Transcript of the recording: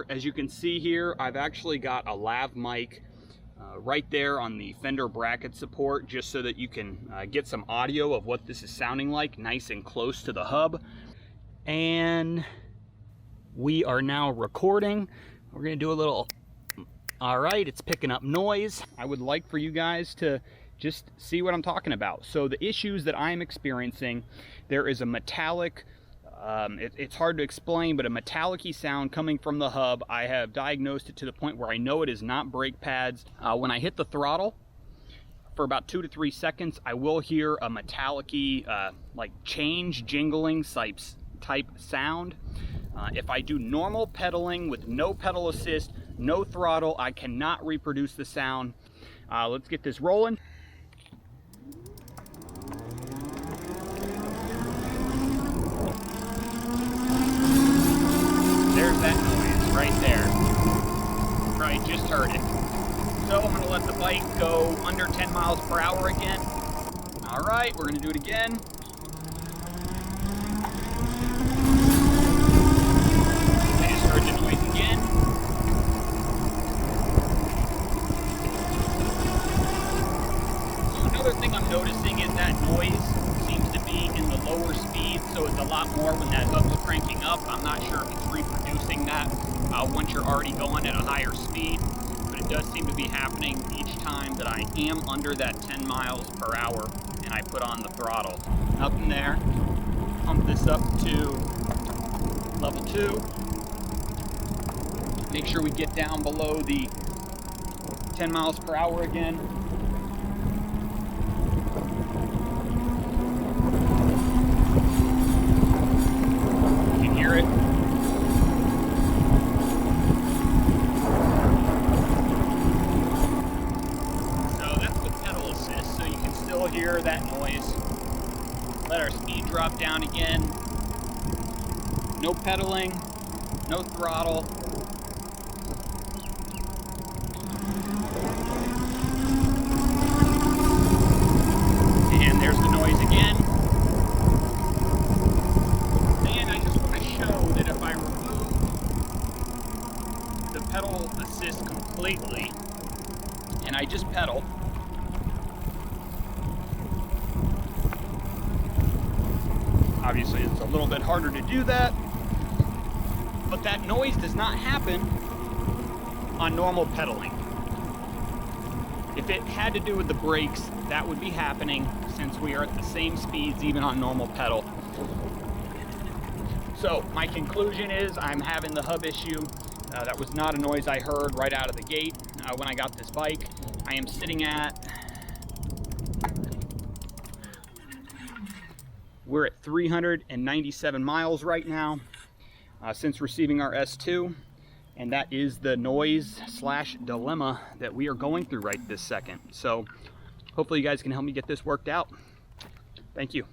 As you can see here, I've actually got a lav mic right there on the fender bracket support, just so that you can get some audio of what this is sounding like, nice and close to the hub. And we are now recording. We're gonna do a little, all right, it's picking up noise. I would like for you guys to just see what I'm talking about. So the issues that I'm experiencing, there is a metallic, it's hard to explain, but a metallic-y sound coming from the hub. I have diagnosed it to the point where I know it is not brake pads. When I hit the throttle for about 2 to 3 seconds, I will hear a metallic-y, like change jingling type sound. If I do normal pedaling with no pedal assist, no throttle, I cannot reproduce the sound. Let's get this rolling. There's that noise right there. Probably just heard it. So I'm gonna let the bike go under 10 miles per hour again. All right, we're gonna do it again. I just heard the noise again. So another thing I'm noticing is that noise seems to be in the lower speed, so it's a lot more when that hub's cranking up. I'm not sure if it's reproducing that once you're already going at a higher speed, but it does seem to be happening each time that I am under that 10 miles per hour and I put on the throttle. Up in there, pump this up to level 2. Make sure we get down below the 10 miles per hour again. You can hear it. So that's with pedal assist, so you can still hear that noise. Let our speed drop down again. No pedaling, no throttle. And there's the noise again. And I just want to show that if I remove the pedal assist completely and I just pedal, obviously it's a little bit harder to do that, but that noise does not happen on normal pedaling. If it had to do with the brakes, that would be happening since we are at the same speeds even on normal pedal. So my conclusion is I'm having the hub issue. That was not a noise I heard right out of the gate when I got this bike. I am sitting at, we're at 397 miles right now since receiving our S2. And that is the noise / dilemma that we are going through right this second. So hopefully you guys can help me get this worked out. Thank you.